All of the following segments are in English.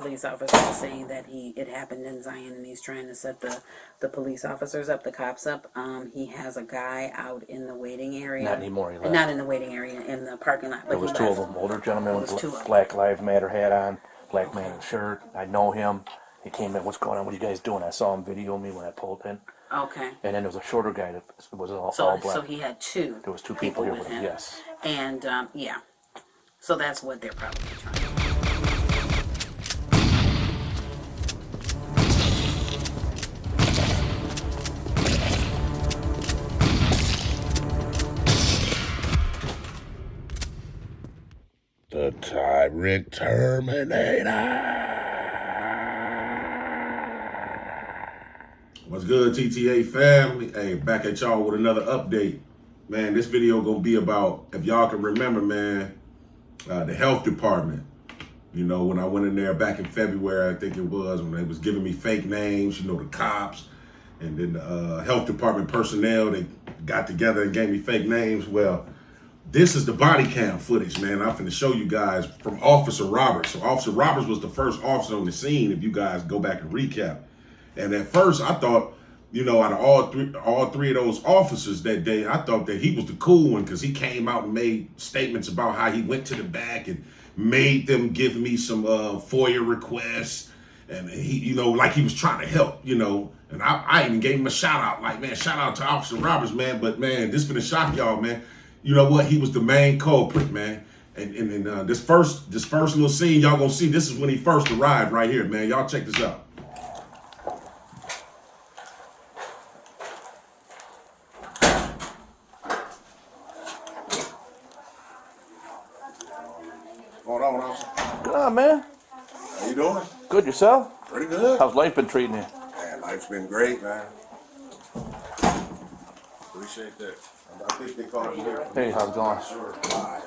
police officer is saying that it happened in Zion, and he's trying to set the police officers up, the cops up. He has a guy out in the waiting area. Not anymore. He left. Not in the waiting area, in the parking lot. There was two of them. Older gentleman with Black Lives Matter hat on, black man in shirt. I know him. He came in. What's going on? What are you guys doing? I saw him video me when I pulled in. Okay. And then there was a shorter guy that was all black. So he had two. There was two people here with him. Yes. And yeah. So that's what they're probably trying to do. The Tyrant Terminator. What's good, TTA family? Hey, back at y'all with another update. Man, this video gonna be about, if y'all can remember, man, the health department. You know, when I went in there back in February, I think it was, when they was giving me fake names, you know, the cops, and then the health department personnel, they got together and gave me fake names. Well, this is the body cam footage, man. I'm finna show you guys from Officer Roberts. So Officer Roberts was the first officer on the scene, if you guys go back and recap. And at first I thought, you know, out of all three of those officers that day, I thought that he was the cool one, because he came out and made statements about how he went to the back and made them give me some FOIA requests. And he, you know, like he was trying to help, you know. And I even gave him a shout out, like, man, shout out to Officer Roberts, man. But man, this finna shock y'all, man. You know what? He was the main culprit, man. And this first little scene y'all gonna see, this is when he first arrived right here, man. Y'all check this out. What's going on, officer? Good on, man. How you doing? Good, yourself? Pretty good. How's life been treating you? Man, life's been great, man. Appreciate that. I think they called you here. Hey, how's it going? Sure. Why?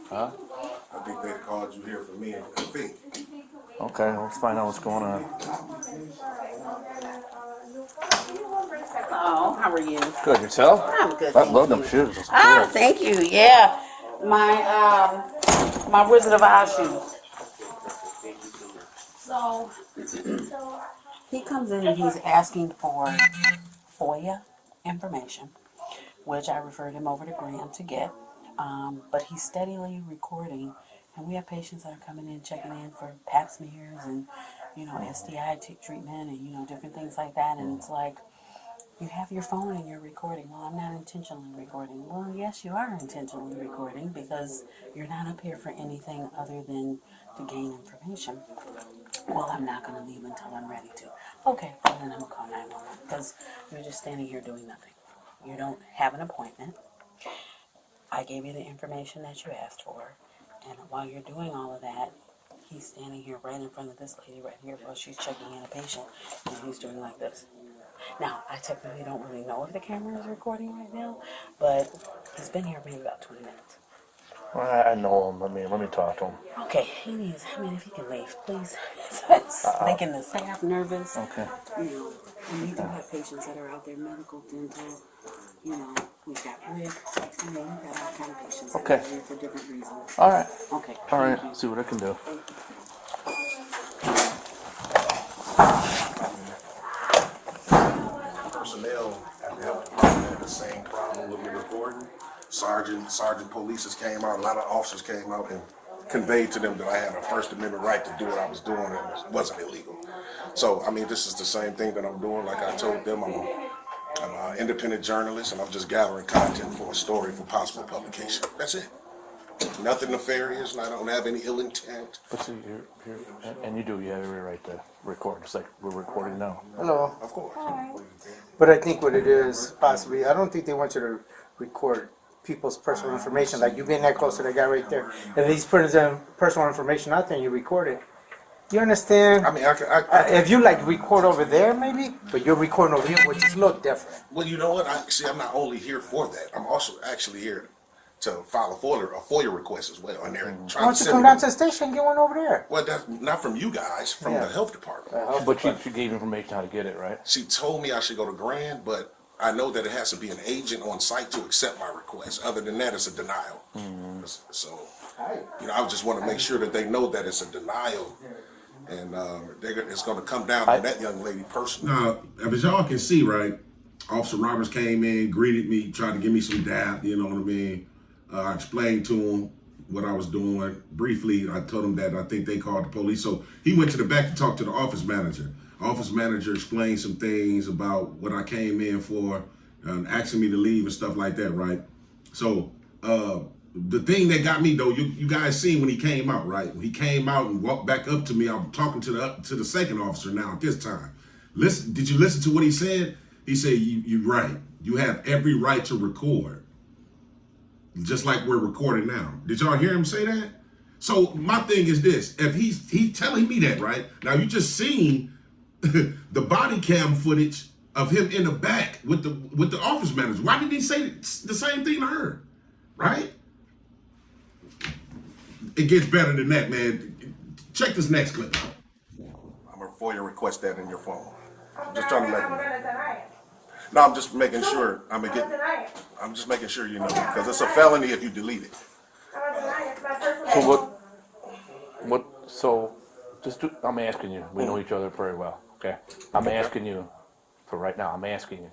Huh? I think they called you here for me and I think. Okay, let's find out what's going on. Oh, how are you? Good, yourself? I'm good. I love them shoes. Oh, thank you. Yeah, my Wizard of Oz shoes. So he comes in and he's asking for FOIA information, which I referred him over to Grant to get. But he's steadily recording, and we have patients that are coming in, checking in for pap smears and, you know, STI treatment and, you know, different things like that. And it's like, you have your phone and you're recording. Well, I'm not intentionally recording. Well, yes, you are intentionally recording, because you're not up here for anything other than to gain information. Well, I'm not going to leave until I'm ready to. Okay, well, then I'm going to call 911, because you're just standing here doing nothing. You don't have an appointment. I gave you the information that you asked for, and while you're doing all of that, he's standing here right in front of this lady right here while she's checking in a patient, and he's doing like this. Now, I technically don't really know if the camera is recording right now, but he's been here maybe about 20 minutes. Well, I know him. Let me talk to him. Okay, he needs, if he can leave, please. It's making the staff nervous. Okay. You know, and we do have patients that are out there, medical, dental, you know, we've got WIC, we've got all kind of patients that are out here for different reasons. All right. Okay. All right, see what I can do. Personnel at the health department had the same problem with me recording. Sergeant police came out, a lot of officers came out and conveyed to them that I had a First Amendment right to do what I was doing, and it wasn't illegal. So, I mean, this is the same thing that I'm doing. Like I told them, I'm an independent journalist, and I'm just gathering content for a story for possible publication. That's it. Nothing nefarious, and I don't have any ill intent. But see, and you have every right to record, just like we're recording now. Hello. Of course. But I think what it is, possibly, I don't think they want you to record people's personal information. Like you being that close to the guy right there. If he's putting his personal information out there and you record it. You understand? I mean, if you like record over there, maybe, but you're recording over here, which is a little different. Well, you know what? I'm not only here for that. I'm also actually here to file a FOIA request as well. And they're trying to Why don't you come down to the station and get one over there? Well, that's not from you guys, from the health department. But she gave information how to get it, right? She told me I should go to Grand, but I know that it has to be an agent on site to accept my request. Other than that, it's a denial. So, you know, I just want to make sure that they know that it's a denial And it's going to come down to that young lady personally. Now, as y'all can see, right, Officer Roberts came in, greeted me, tried to give me some dap, you know what I mean? I explained to him what I was doing. Briefly, I told him that I think they called the police. So he went to the back to talk to the office manager. Office manager explained some things about what I came in for, asking me to leave and stuff like that, right? So the thing that got me though, you guys seen when he came out, right? When he came out and walked back up to me, I'm talking to the second officer now at this time. Listen, did you listen to what he said? He said, you're right. You have every right to record. Just like we're recording now. Did y'all hear him say that? So my thing is this: if he's telling me that, right now, you just seen the body cam footage of him in the back with the office manager. Why didn't he say the same thing to her? Right? It gets better than that, man. Check this next clip out. I'm going to FOIA request that in your phone. I'm just trying to make No, I'm just making sure. I'm just making sure you know, because it's a felony if you delete it. So so I'm asking you, we know each other very well, okay? I'm asking you, for right now, I'm asking you,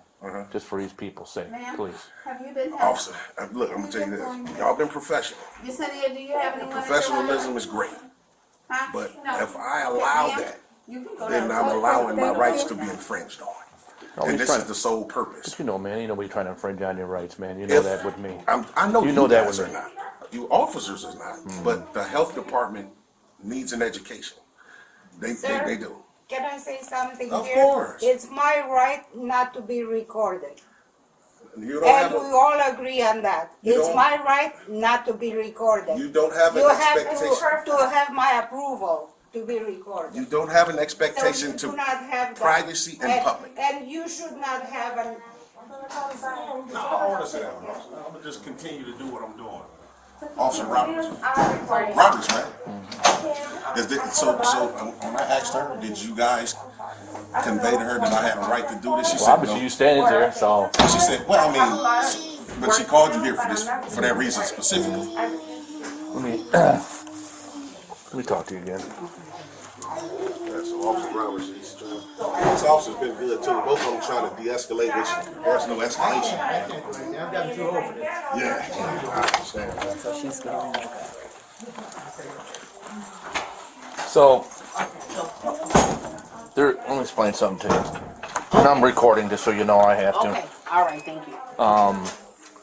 just for these people's sake, please. Have you been Officer, look, I'm going to tell you this. Y'all been professional. Yesenia, do you have anyone? Professionalism is great. Huh? But No. if I allow that, You can go then down. I'm allowing my rights to be infringed on. And this is the sole purpose. You know, man, you know we trying to infringe on your rights, man. You know that with me. I know you know that guys with are me. not. You officers are not. But the health department needs an education. They do. Can I say something Of here? course. It's my right not to be recorded. You don't And have we all agree on that. You It's don't- my right not to be recorded. you don't have an You have expectation. to have my approval to be recorded. You don't have an So expectation you do to not have that. privacy in public. And you should not have an. No, I want to sit down. I'm gonna just continue to do what I'm doing. Officer Roberts. Roberts, right? When I asked her, did you guys convey to her that I had a right to do this? She Well, said obviously no. you standing there, so. She said, well, I mean, but she called you here for that reason specifically. Let me talk to you again. Yeah, so Officer Roberts, this officer's been good too. Both of them trying to de-escalate, which there's no escalation. I've gotten too old for this. Yeah, I understand. So she's getting it. So, let me explain something to you. And I'm recording just so you know I have to. Okay, all right, thank you.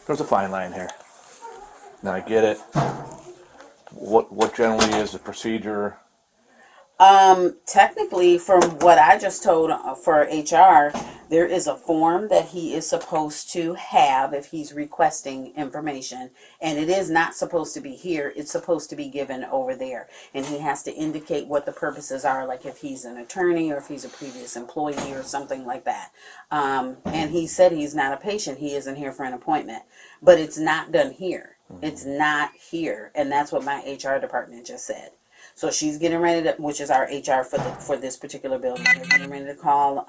There's a fine line here. Now I get it. What generally is the procedure? Technically, from what I just told for HR, there is a form that he is supposed to have if he's requesting information, and it is not supposed to be here. It's supposed to be given over there, and he has to indicate what the purposes are, like if he's an attorney or if he's a previous employee or something like that. And he said he's not a patient. He isn't here for an appointment, but it's not done here. It's not here, and that's what my HR department just said. So she's getting ready to, which is our HR for this particular building. They're getting ready to call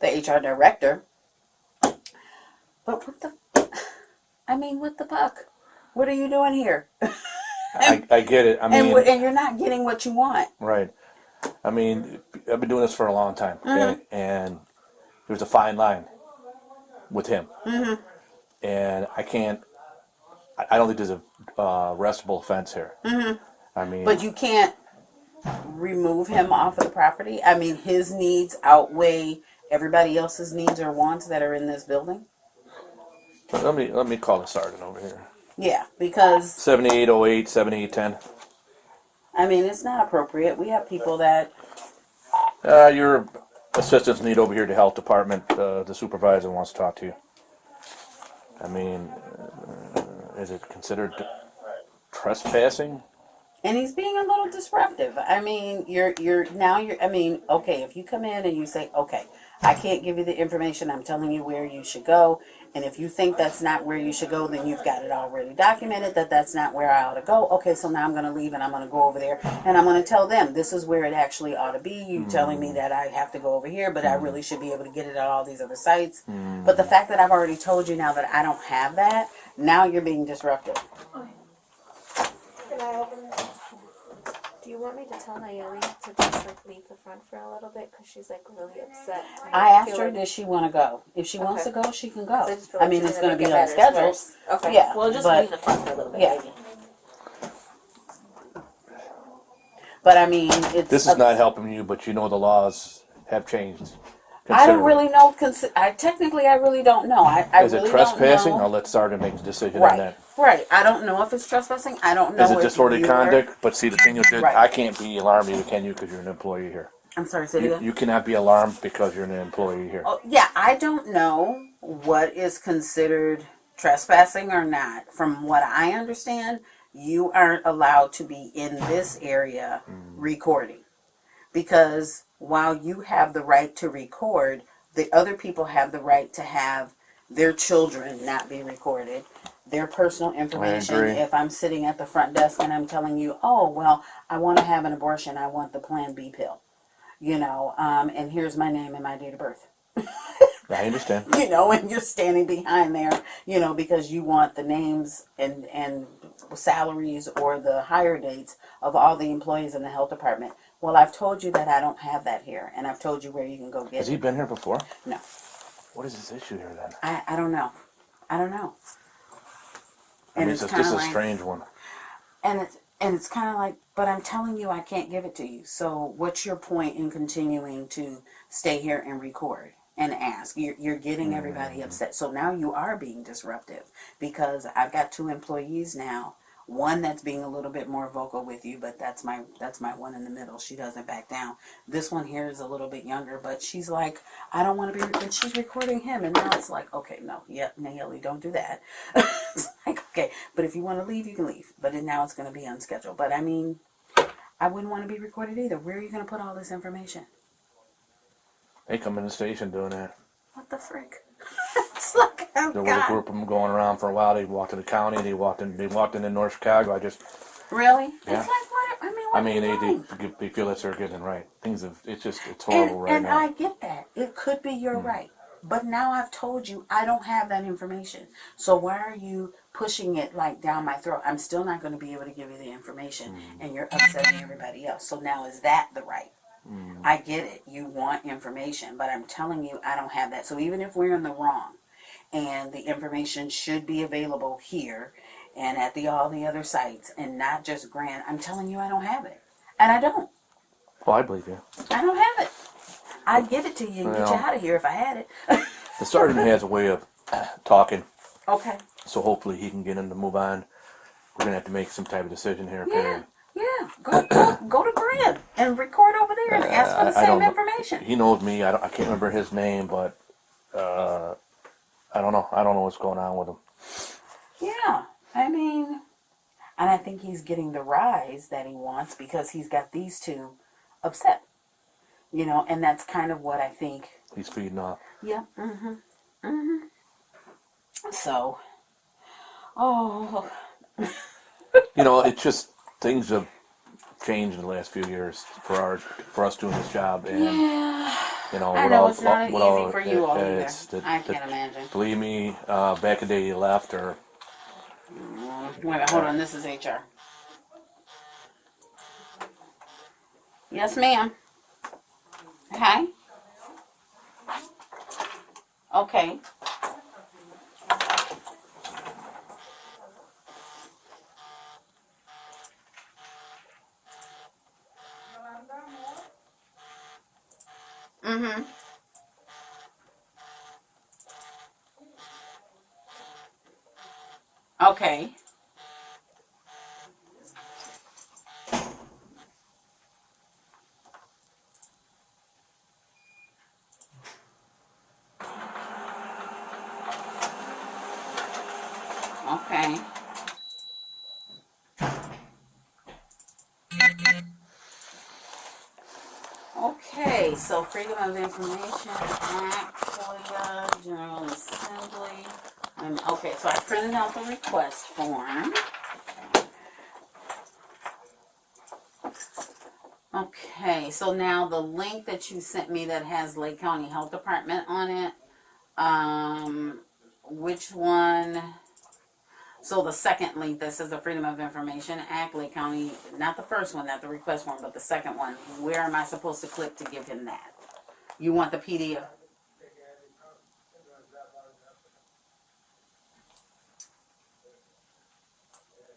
the HR director. But what the fuck? What are you doing here? I get it. I mean, and you're not getting what you want. right. I mean, I've been doing this for a long time, okay? And there's a fine line with him. And I don't think there's a arrestable offense here. I mean, But you can't remove him off of the property. I mean, his needs outweigh everybody else's needs or wants that are in this building. let me call the sergeant over here. Yeah, because 7808, 7810. I mean, it's not appropriate. We have people that Your assistant's need over here at the health department. The supervisor wants to talk to you. I mean, is it considered trespassing? and he's being a little disruptive. I mean, okay, if you come in and you say, okay, I can't give you the information, I'm telling you where you should go, and if you think that's not where you should go, then you've got it already documented that that's not where I ought to go. Okay, so now I'm going to leave and I'm going to go over there and I'm going to tell them this is where it actually ought to be. You telling me that I have to go over here, but I really should be able to get it at all these other sites. But the fact that I've already told you now that I don't have that, now you're being disruptive. Can I open it? Do you want me to tell Nayeli to just like leave the front for a little bit because she's like really upset? I asked feel her, like- does she want to go? If she wants to Okay. go, she can go. I just feel I like mean, she's it's going to make be it matters unscheduled. worse. Okay. Yeah, Well, just but- leave the front for a little bit. yeah. Maybe. But I mean, it's This is not helping you, but you know the laws have changed. I don't considerably. really know. Technically, I really don't know. I Is really it trespassing? don't know. I'll let Sergeant make the decision on Right, that. right. I don't know if it's trespassing. I don't know Is it if disorderly you are- conduct? But see, the thing is, Right. I can't be alarmed either, can you? Because you're an employee here. I'm sorry, say it again. You cannot be alarmed because you're an employee here. Oh, yeah, I don't know what is considered trespassing or not. From what I understand, you aren't allowed to be in this area recording. Because while you have the right to record, the other people have the right to have their children not be recorded, their personal information. agree. If I'm sitting at the front desk and I'm telling you, oh, well, I want to have an abortion, I want the Plan B pill, and here's my name and my date of birth. I understand. And you're standing behind there, because you want the names and salaries or the hire dates of all the employees in the health department. Well, I've told you that I don't have that here, and I've told you where you can go get Has he it. been here before? No, What is his issue here then? I don't know. I don't know. I mean, it's this kind is of a like, strange one. and it's kind of like, but I'm telling you, I can't give it to you. So what's your point in continuing to stay here and record and ask? You're getting everybody upset. So now you are being disruptive because I've got 2 employees now. One that's being a little bit more vocal with you, but that's my one in the middle. She doesn't back down. This one here is a little bit younger, but she's like, I don't want to be, and she's recording him. And now it's like, okay, no, yeah, Nayeli, don't do that. It's like, okay, but if you want to leave, you can leave. But now it's going to be unscheduled. But I mean, I wouldn't want to be recorded either. Where are you going to put all this information? They come in the station doing that. What the frick? It's like, oh There was a God. group of them going around for a while. They walked to the county. They walked in North Chicago. Really? Yeah. It's like, what? I mean, are you doing? they feel that they're getting right. It's horrible right And now. I get that. It could be you're right. But now I've told you I don't have that information. So why are you pushing it like down my throat? I'm still not going to be able to give you the information and you're upsetting everybody else. So now is that the right? I get it. You want information, but I'm telling you I don't have that. So even if we're in the wrong and the information should be available here and at all the other sites and not just Grant, I'm telling you I don't have it. And I don't. Well, I believe you. I don't have it. I'd give it to you and get you Well. out of here if I had it. The sergeant has a way of talking, Okay. so hopefully he can get him to move on. We're gonna have to make some type of decision here. Yeah. Period. Yeah. Go to Grant and record over there and ask for the I same don't know. information. He knows me. I can't remember his name, but I don't know. I don't know what's going on with him. Yeah. I mean, and I think he's getting the rise that he wants because he's got these 2 upset. And that's kind of what I think. He's feeding off. Yeah. So, oh, It's just things have changed in the last few years for us doing this job, and yeah. I with know all- it's not with easy all- for you all either. it's the- I can't imagine. Believe me, back in the day you left, or Wait a minute, hold on. This is HR. Yes, ma'am. Hi. Okay. Mm-hmm. Okay. Okay. Okay, so Freedom of Information Act, FOIA, General Assembly. Okay, so I printed out the request form. Okay, so now the link that you sent me that has Lake County Health Department on it, which one? So the second link that says the Freedom of Information Act, Lake County, not the first one, not the request form, but the second one, where am I supposed to click to give him that? You want the PDF?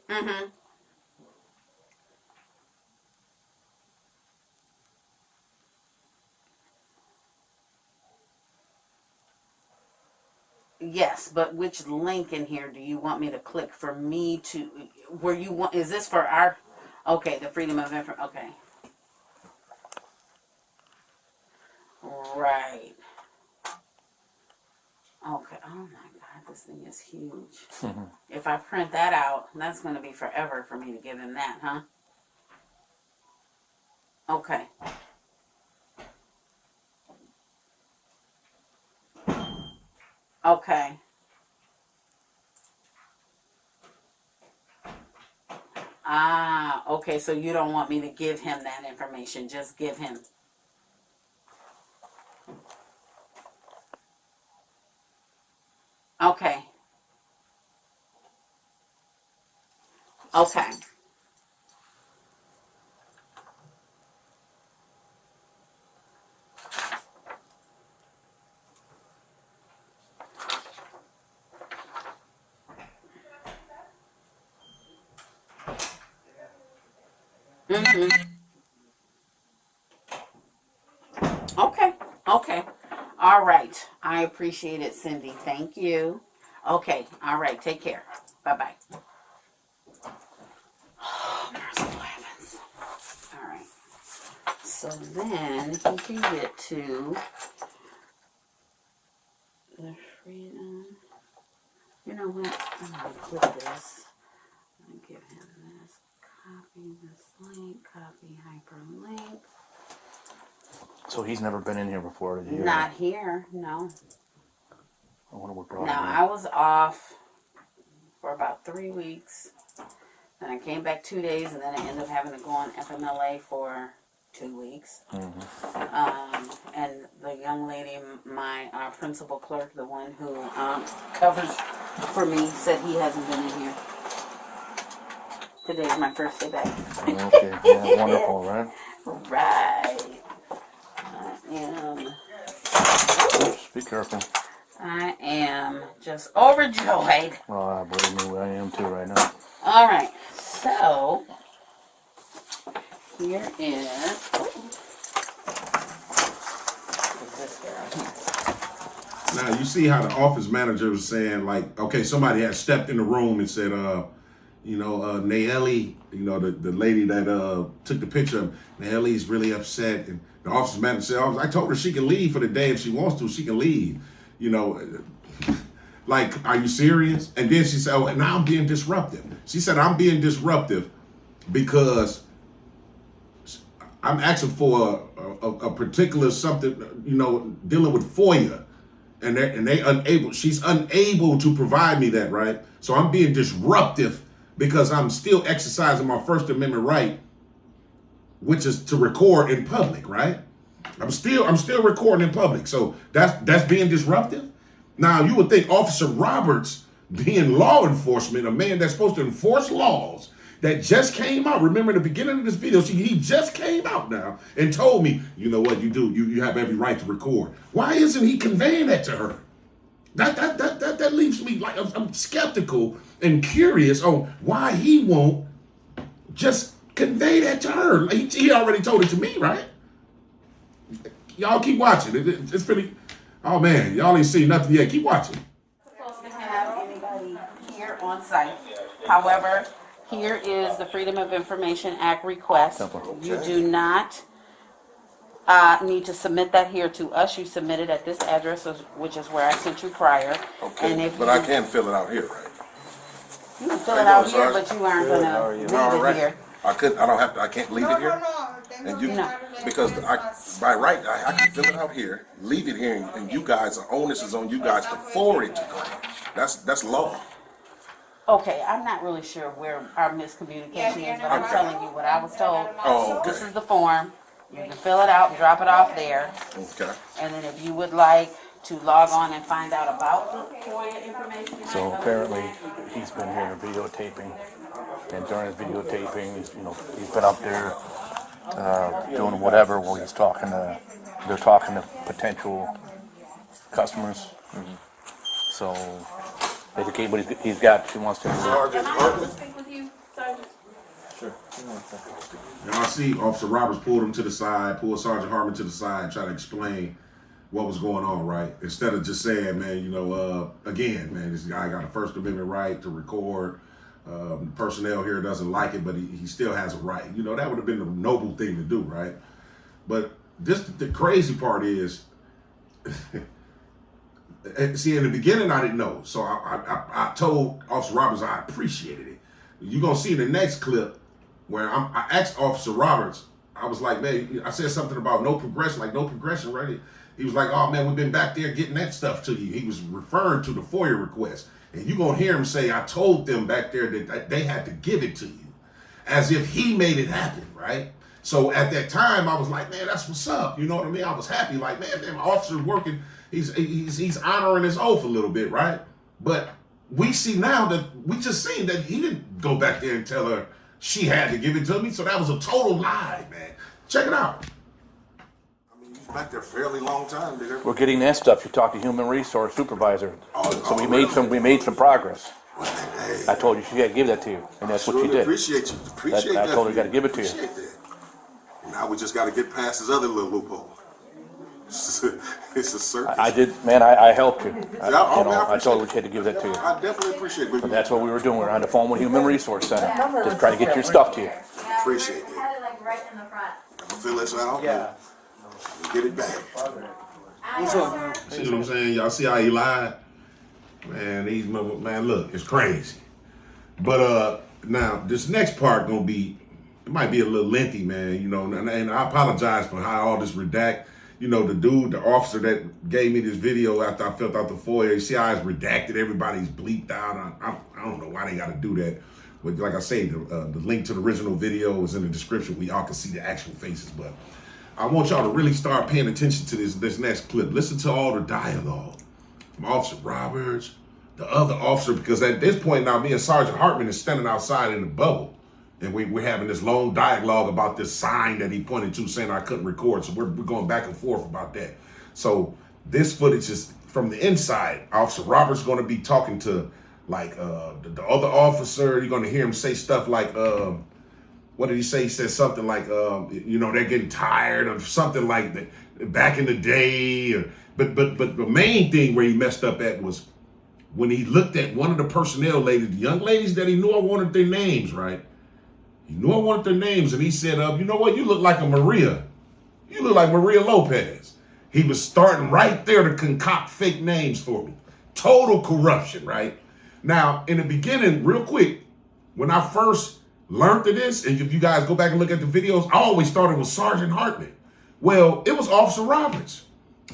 Mm-hmm. Yes, but which link in here do you want me to click for me to, where you want, is this for our, okay, the Freedom of Information, okay. Right. Okay, oh my God, this thing is huge. If I print that out, that's going to be forever for me to give him that, huh? Okay. Okay. Ah, okay, so you don't want me to give him that information, just give him. Okay. Okay. Mm-hmm. Okay. Okay. All right. I appreciate it, Cindy. Thank you. Okay. All right. Take care. Bye-bye. Oh, merciful heavens. All right. So then he can get to the freedom. You know what? I'm going to click this. I'm going to give him this. Copy this link. Copy hyperlink. So he's never been in here before, has he? Not here, no. I wonder what brought No, him in. I was off for about 3 weeks. Then I came back 2 days, and then I ended up having to go on FMLA for 2 weeks. And the young lady, my principal clerk, the one who covers for me, said he hasn't been in here. Today's my first day back. Okay, yeah, wonderful, right? Right. I am. Oops, be careful. I am just overjoyed. Oh, believe me, I am too right now. All right, so here is this girl here. Now you see how the office manager was saying, like, okay, somebody had stepped in the room and said, Nayeli, the lady that took the picture, Nayeli's really upset, and the office manager said, I told her she can leave for the day if she wants to. She can leave. Like, are you serious? And then she said, and now I'm being disruptive. She said, I'm being disruptive because I'm asking for a particular something, dealing with FOIA. And they unable, she's unable to provide me that, right? So I'm being disruptive because I'm still exercising my First Amendment right, which is to record in public, right? I'm still recording in public. So that's being disruptive. Now you would think Officer Roberts, being law enforcement, a man that's supposed to enforce laws, that just came out. Remember in the beginning of this video, he just came out now and told me, you know what, you have every right to record. Why isn't he conveying that to her? That leaves me like I'm skeptical and curious on why he won't just convey that to her. He already told it to me, right? Y'all keep watching. It's pretty. Oh man, y'all ain't seen nothing yet. Keep watching. Supposed to have anybody here on site. However, here is the Freedom of Information Act request. You do not need to submit that here to us. You submit it at this address, which is where I sent you prior. Okay, and if but I can fill it out here, right? You can fill it out here, but you aren't gonna leave All it right. here. I can't leave it here? And you, because by right, I can fill it out here, leave it here, and you guys, the onus is on you guys to forward it to Grant. That's law. Okay, I'm not really sure where our miscommunication is, but I'm telling you what I was told. Oh, okay. This is the form. You can fill it out and drop it off there. Okay. And then if you would like to log on and find out about the FOIA information. So apparently he's been here videotaping, and during his videotaping, he's been up there doing whatever while they're talking to potential customers. So they gave what he's got. She wants to. Can I speak with you, Sergeant? Now I see Officer Roberts pulled Sergeant Hartman to the side, try to explain what was going on, right? Instead of just saying, man, again, man, this guy got a First Amendment right to record. Personnel here doesn't like it, but he still has a right. That would have been the noble thing to do, right? But the crazy part is, see, in the beginning I didn't know, so I told Officer Roberts I appreciated it. You're gonna see in the next clip where I asked Officer Roberts, I was like, man, I said something about no progression, right? He was like, oh man, we've been back there getting that stuff to you. He was referring to the FOIA request. And you're going to hear him say, I told them back there that they had to give it to you. As if he made it happen, right? So at that time, I was like, man, that's what's up. You know what I mean? I was happy, like, man, my officer's working. He's honoring his oath a little bit, right? But we see now we just seen that he didn't go back there and tell her she had to give it to me. So that was a total lie, man. Check it out. He's back there a fairly long time. We're getting that stuff. You talk to human resource supervisor. So we made some progress. Hey, I told you she got to give that to you, and that's what she did. Appreciate you. Appreciate that. I told her got to give it to you. Appreciate that. Now we just got to get past this other little loophole. It's a circus. I did, man. I helped you. I I told her she had to give that to you. I definitely appreciate it. But that's what we were doing. We were on the phone with Human Resource Center, just trying to get your stuff to you. Appreciate it. Had it like right in the front. Fill this out. Yeah. Get it back. See what I'm saying? Y'all see how he lied? Man, look, it's crazy. But now this next part it might be a little lengthy, man. And I apologize for how all this redact. The officer that gave me this video after I filled out the FOIA, you see how it's redacted, everybody's bleeped out. I don't know why they got to do that. But like I say, the link to the original video is in the description where y'all can see the actual faces. But I want y'all to really start paying attention to this next clip. Listen to all the dialogue from Officer Roberts, the other officer, because at this point now, me and Sergeant Hartman is standing outside in the bubble. And we're having this long dialogue about this sign that he pointed to saying I couldn't record. So we're going back and forth about that. So this footage is from the inside. Officer Roberts going to be talking to like the other officer. You're going to hear him say stuff like, what did he say? He said something like, they're getting tired of something like that back in the day. But the main thing where he messed up at was when he looked at one of the personnel ladies, the young ladies that he knew I wanted their names, right? He knew I wanted their names, and he said, you know what? You look like a Maria. You look like Maria Lopez. He was starting right there to concoct fake names for me. Total corruption, right? Now, in the beginning, real quick, when I first learned of this, and if you guys go back and look at the videos, I always thought it was Sergeant Hartman. Well, it was Officer Roberts.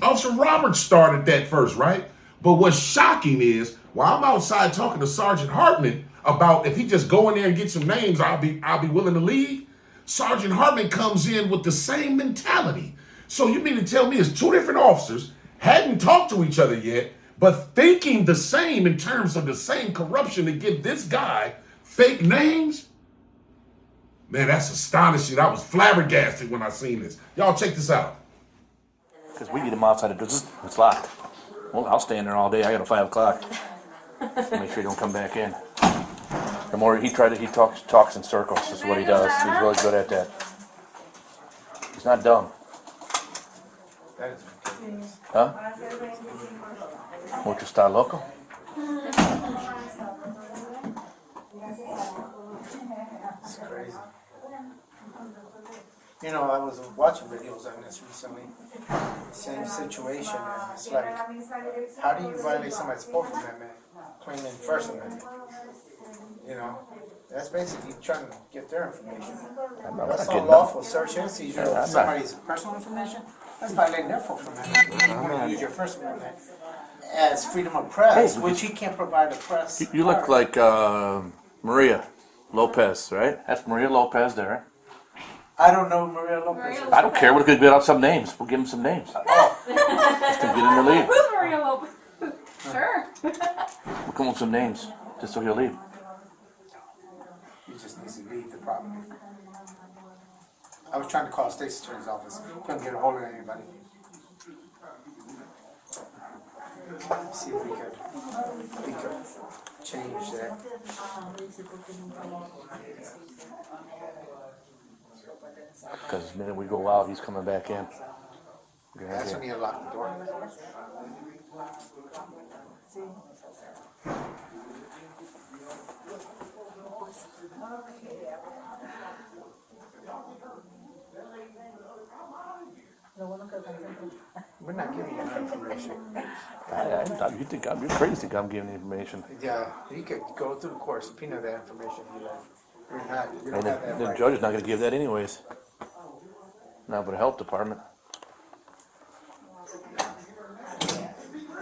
Officer Roberts started that first, right? But what's shocking is, while I'm outside talking to Sergeant Hartman about if he just go in there and get some names, I'll be willing to leave. Sergeant Hartman comes in with the same mentality. So you mean to tell me it's two different officers, hadn't talked to each other yet, but thinking the same in terms of the same corruption to give this guy fake names? Man, that's astonishing. I was flabbergasted when I seen this. Y'all check this out. Because we get him outside the door. It's locked. Well, I'll stay in there all day. I got a 5 o'clock. Make sure he don't come back in. The more he talks in circles. That's what he does. He's really good at that. He's not dumb. Huh? Mucho está loco? It's crazy. I was watching videos on this recently. Same situation. And it's like, how do you violate somebody's Fourth Amendment claiming First Amendment? That's basically trying to get their information. That's unlawful search and seizure of somebody's personal information. That's violating their Fourth Amendment. You want to use your First Amendment as freedom of press, which he can't provide a press. You look like Maria Lopez, right? That's Maria Lopez there. I don't know Maria Lopez. I don't care. We're going to get out some names. We'll give him some names. Oh, Just to get him to leave. Who's Maria Lopez? Sure. We'll come up with some names, just so he'll leave. He just needs to leave the property. I was trying to call State's Attorney's office, couldn't get a hold of anybody. See if we could change that. Because the minute we go out, he's coming back in. That's when you lock the door. We're not giving you that information. You think you're crazy to think I'm giving the information. Yeah, you could go through the court, subpoena that information if you like. We're not, we And don't have that the right. judge is not going to give that anyways. Not but the health department.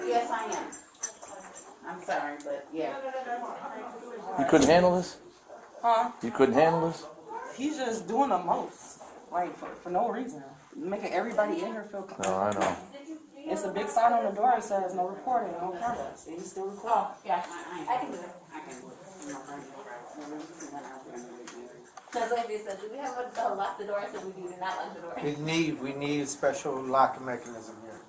Yes, I am. I'm sorry, but yeah. You couldn't handle this? Huh? You couldn't handle this? He's just doing the most, like for no reason, making everybody in here feel No, comfortable. I know. It's a big sign on the door that says no recording, no cameras. And he's still recording. Oh, yeah, I can do it. I can do it. No problem. That's like they said, do we have to lock the door? I said we do not lock the door. We need a special lock mechanism here.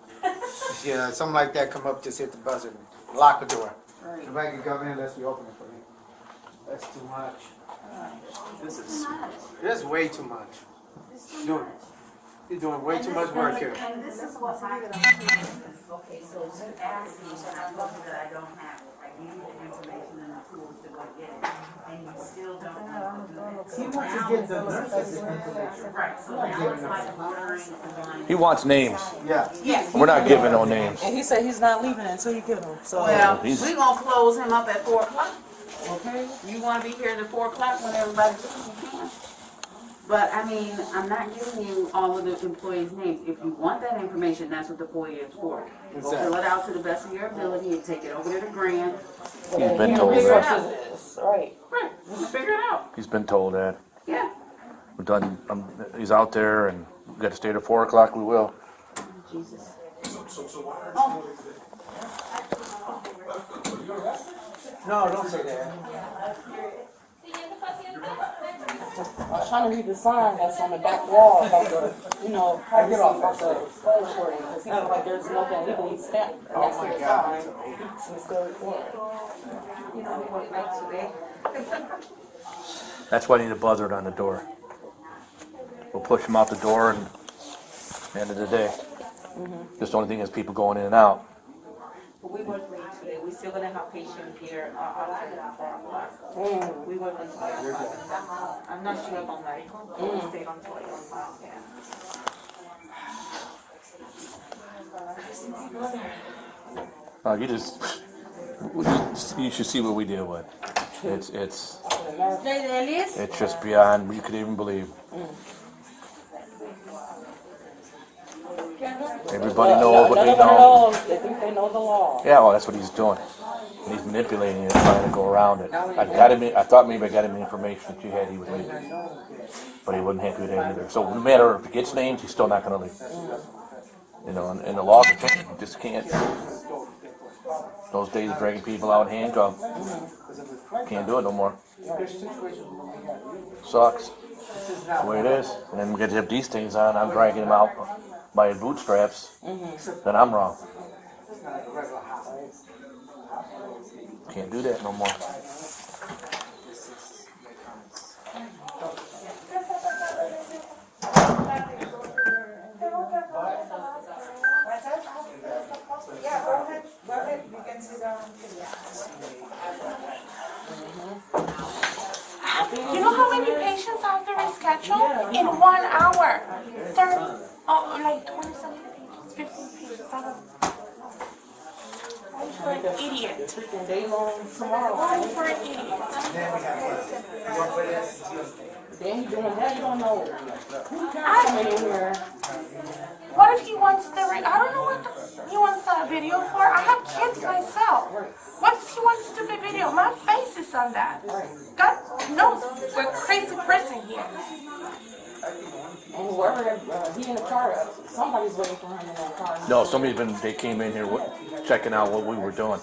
Yeah, something like that come up, just hit the buzzer and lock the door. Right. If I can come in, let's reopen it for you. That's too much. This is way too much. You're doing way too much work here. And this is what I okay, so you asked me, and I love that I don't have it. I give you the information and the tools to go get it, and you still don't know to do it. He wants to get the nurse's information. Right, so now it's like ordering a blind. He wants names. Yeah. Yeah. We're not giving no names. And he said he's not leaving until you get him. So Well, He's- we're gonna close him up at 4 o'clock. okay. You wanna be here at 4 o'clock when everybody can? But I mean, I'm not giving you all of the employees' names. If you want that information, that's what the FOIA is for. Go fill it out to the best of your ability and take it over to the grant. He's been told Figure it that. out. Right. Right, we'll figure it out. He's been told that. Yeah. We're done. He's out there, and we got to stay till 4 o'clock. We will. Jesus. No, don't say that. I was trying to read the sign that's on the back wall about the, privacy about the phone recording. Because he felt like there's nothing legally stamped next to the sign. And it's still recording. That's why I need a buzzer on the door. We'll push him out the door, and at the end of the day, just the only thing is people going in and out. But we work late today. We're still gonna have patient here until 4 o'clock. We work until 8 o'clock. I'm not sure about medical, but we stayed until 8 o'clock, yeah. You should see what we deal with. It's just beyond you could even believe. Everybody knows what they know. They think they know the law. Yeah, well, that's what he's doing. And he's manipulating it, trying to go around it. I thought maybe I got him the information that you had. He was leaving, but he wasn't happy with that either. So no matter if he gets names, he's still not going to leave. And the laws are changing. You just can't. Those days of dragging people out handcuffed, can't do it no more. Sucks. That's the way it is. And then we get to have these things on. I'm dragging him out by his bootstraps. Then I'm wrong. Can't do that no more. Yeah, go ahead, you can sit down. You know how many patients I have to reschedule? In 1 hour. 30, like 20 something pages, 15 pages. I don't I'm for an idiot. Freaking day long tomorrow. I'm for an idiot. Then you doing that, you don't know who coming in here. What if he wants the I don't know what he wants that video for. I have kids myself. What if he wants stupid video? My face is on that. God knows what crazy person he is. whoever he in the car, somebody's waiting for him in that car. No, they came in here checking out what we were doing.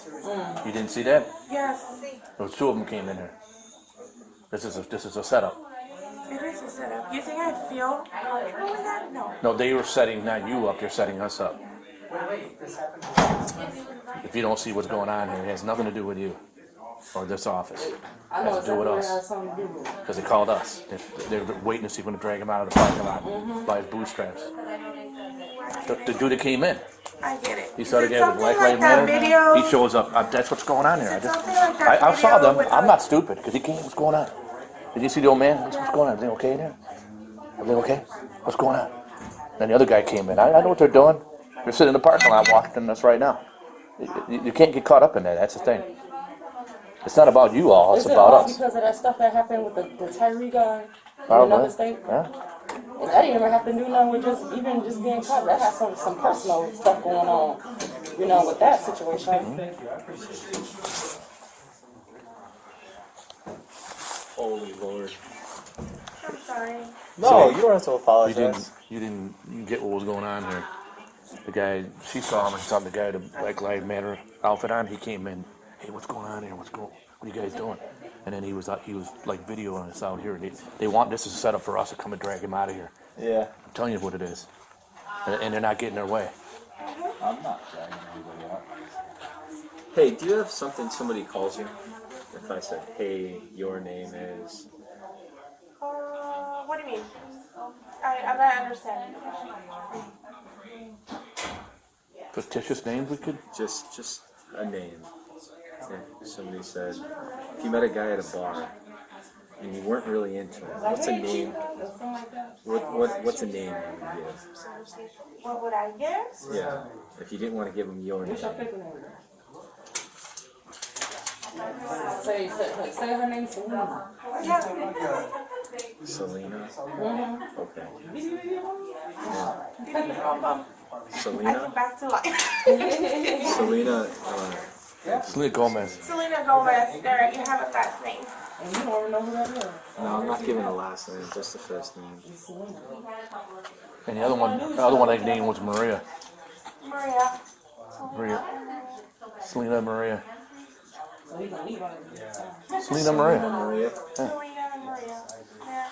You didn't see that? Yes, There was 2 of them came in here. This is a setup. it is a setup. You think I feel comfortable with that? No. No, they were setting not you up. They're setting us up. If you don't see what's going on here, it has nothing to do with you or this office. I It know has to do with exactly what it has us. something to do with. Because they called us. They're waiting to see when to drag him out of the parking lot by his bootstraps. The dude that came in. I get it. He saw the Is it guy with something black like light that matter. video? He shows up. That's what's going on here. Is it something like that I saw video them. with I'm the- not stupid because he came. What's going on? Did you see the old man? What's going on? Everything okay there? Everything okay? What's going on? Then the other guy came in. I know what they're doing. They're sitting in the parking lot watching us right now. You can't get caught up in that. That's the thing. It's not about you all. It's Is it about all us. because of that stuff that happened with the Tyree guy in Probably. another state? Yeah. And that didn't even have to do nothing with just being caught. That has some personal stuff going on, with that situation. Holy Lord. I'm sorry. No, you don't have to apologize. You didn't get what was going on here. The guy, she saw him and saw the guy with the Black Lives Matter outfit on. He came in. Hey, what's going on here? What are you guys doing? And then he was like videoing us out here. They want this is a setup for us to come and drag him out of here. Yeah. I'm telling you what it is. And they're not getting their way. I'm not dragging anybody out. Hey, do you have something somebody calls you? If I said, hey, your name is... What do you mean? I'm not understanding. Fictitious names we could? Just a name. If somebody said, if you met a guy at a bar and you weren't really into him, what's a name? What's a name you would give? What would I give? Yeah. If you didn't want to give him your name. Say her name's Selena. Yeah. Selena? Okay. I Selena? come back to life. Selena, Selena Gomez. Selena Gomez. There, you have a last name. And you don't even know who that is. no, I'm not giving a last name, just the first name. And the other one I named was Maria. Maria. Selena Maria. So he's gonna leave on it. Selena Maria. Maria? Selena and Maria. Yeah.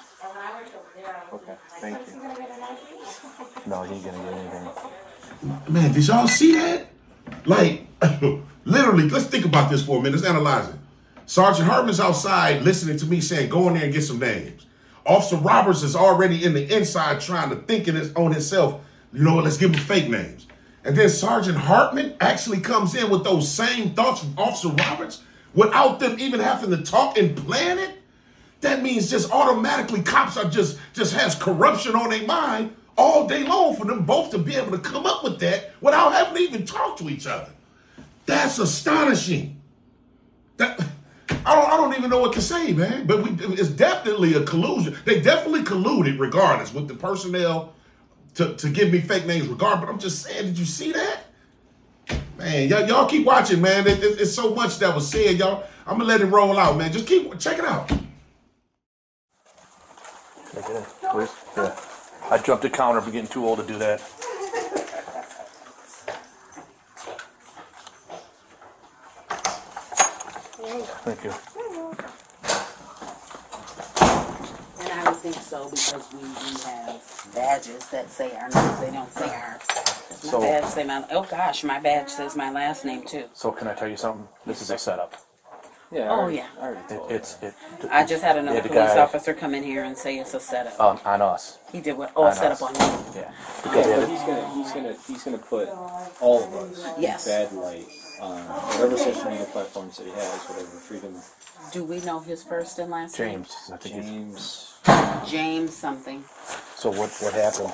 Okay, thank you. You gonna get a knife? No, he ain't gonna get anything. Man, did y'all see that? Like, literally, let's think about this for a minute. Let's analyze it. Sergeant Hartman's outside listening to me saying, go in there and get some names. Officer Roberts is already in the inside trying to think on himself, let's give him fake names. And then Sergeant Hartman actually comes in with those same thoughts from Officer Roberts without them even having to talk and plan it. That means just automatically cops are just has corruption on their mind all day long for them both to be able to come up with that without having to even talk to each other. That's astonishing. I don't even know what to say, man. But it's definitely a collusion. They definitely colluded regardless with the personnel to give me fake names regardless. But I'm just saying, did you see that? Man, y'all keep watching, man. It's so much that was said, y'all. I'm going to let it roll out, man. Just check it out. Check it in, please. Yeah. I jumped the counter for getting too old to do that. Thank you. And I would think so because we have badges that say our names. They don't say ours. My badge say my badge says my last name too. So can I tell you something? This is a setup. Yeah. Oh yeah. I already told you. I just had another the police guy- officer come in here and say it's a setup. On us. He did what? Oh, a On setup us. on me. Yeah. But he's gonna put all of us Yes. in bad light on whatever social media platforms that he has, whatever freedom. Do we know his first and last name? James. I think he's- James something. So what happened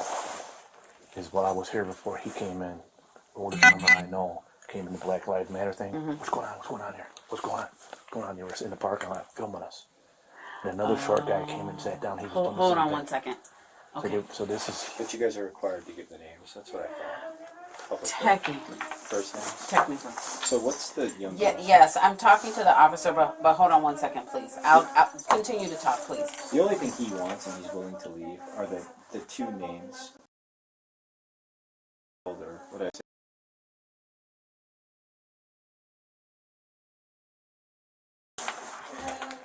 is while I was here before he came in, older gentleman I know came in the Black Lives Matter thing. What's going on? What's going on here? What's going on? What's going on? You were in the parking lot filming us. And another short guy came and sat down. He was doing the Hold same on thing. 1 second. Okay. So this is But you guys are required to give the names. That's what I thought. public Technically. first names. Technically. So what's the young Yeah, girl's yes, I'm talking to the officer, but hold on one second, please. I'll continue to talk, please. The only thing he wants and he's willing to leave are the two names. Or what I say.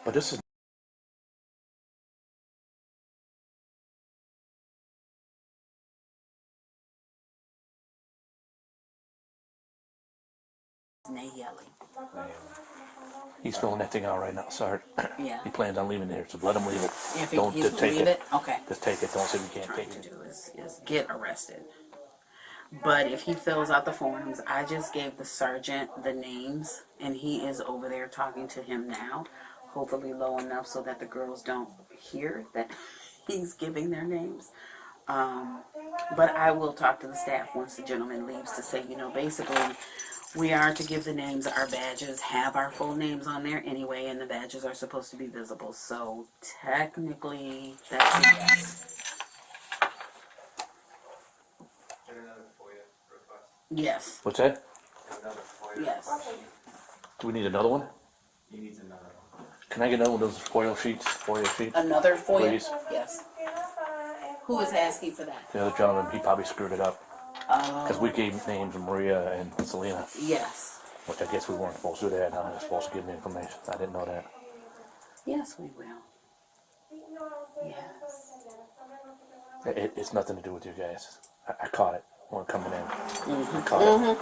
But this is Nayeli. he's filling that thing out right now. Sorry. Yeah. He plans on leaving there, so let him leave it. If Don't he's just gonna take leave it. it, okay. Just take it. Don't say we can't Trying take to it. do is get arrested. But if he fills out the forms, I just gave the sergeant the names, and he is over there talking to him now, hopefully low enough so that the girls don't hear that he's giving their names. But I will talk to the staff once the gentleman leaves to say, you know, basically, we are to give the names. Our badges have our full names on there anyway, and the badges are supposed to be visible. So technically, that's a yes. Yes. What's that? Yes. Do we need another one? He needs another one. Can I get another one of those FOIA sheets? Another FOIA? Please. Yes. Who is asking for that? The other gentleman, he probably screwed it up. Because we gave names of Maria and Selena, Yes. which I guess we weren't supposed to do that. Now we're supposed to give them information. I didn't know that. Yes, we will. Yes. It's nothing to do with you guys. I caught it when coming in. I caught it.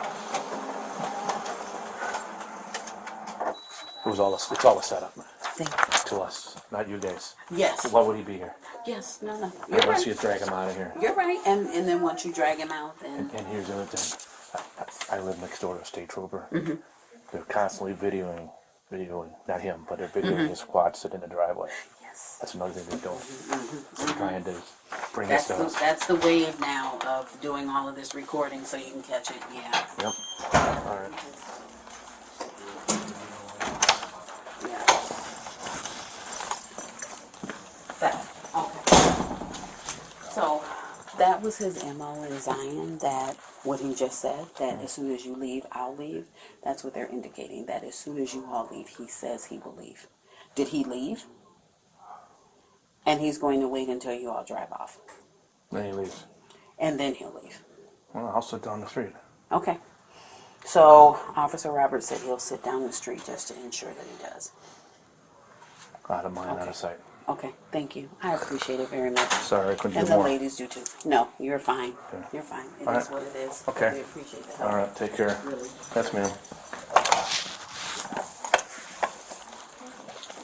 It was all it's all a setup Thank you. to us, not you guys. Yes. Why would he be here? Yes. No, no. You're Unless you right. drag him out of here. You're right. And then once you drag him out, then... And here's the other thing. I live next door to a state trooper. They're constantly videoing, not him, but they're videoing his squad sitting in the driveway. Yes. That's another thing they're doing. They're trying to bring That's this to us. that's the wave now of doing all of this recording so you can catch it. Yeah. Yep. All right. Yeah. That. Okay. So that was his MO in Zion, that what he just said, that as soon as you leave, I'll leave. That's what they're indicating, that as soon as you all leave, he says he will leave. Did he leave? And he's going to wait until you all drive off. Then he leaves. And then he'll leave. Well, I'll sit down the street. Okay. So Officer Roberts said he'll sit down the street just to ensure that he does. Out of mind, out Okay. of sight. Okay, thank you. I appreciate it very much. Sorry, I couldn't And do the more. ladies do too. No, you're fine. Okay. You're fine. It is All right. what it is. Okay. We appreciate the help. All right, take care. Really. Yes, ma'am.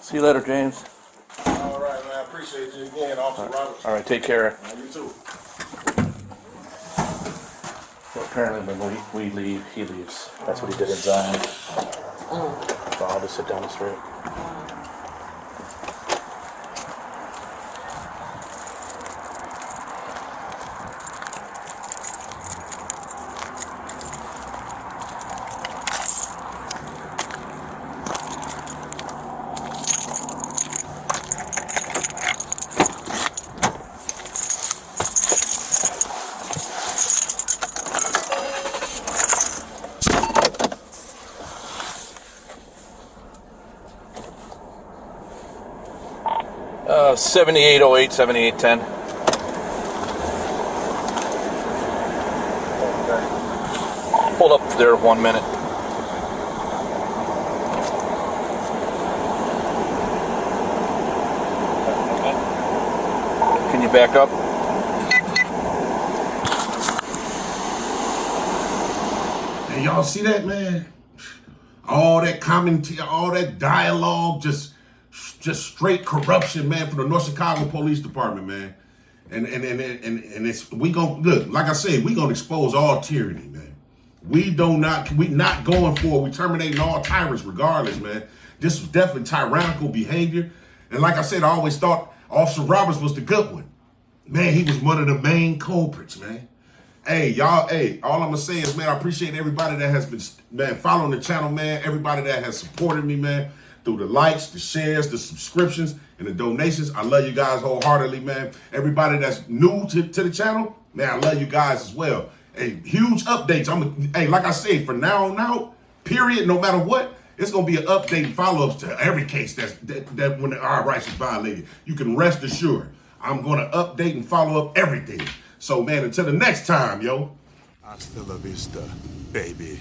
See you later, James. All right, man. I appreciate you again, Officer Roberts. All right, take care. You too. So apparently when we leave, he leaves. That's what he did in Zion. So I'll just sit down the street. Uh, 7808, 7810. Hold up there 1 minute. Can you back up? And y'all see that, man? All that commentary, all that dialogue, just straight corruption, man, from the North Chicago Police Department, man. And it's we gonna look, like I said, we gonna expose all tyranny, man. We not going for it. We terminating all tyrants regardless, man. This was definitely tyrannical behavior. And like I said, I always thought Officer Roberts was the good one. Man, he was one of the main culprits, man. Hey, y'all, all I'm gonna say is, man, I appreciate everybody that has been, man, following the channel, man. Everybody that has supported me, man, through the likes, the shares, the subscriptions, and the donations. I love you guys wholeheartedly, man. Everybody that's new to the channel, man, I love you guys as well. Hey, huge updates. Like I say, from now on out, period, no matter what, it's gonna be an update and follow-ups to every case that when our rights is violated. You can rest assured, I'm gonna update and follow up everything. So man, until the next time, yo. Hasta la vista, baby.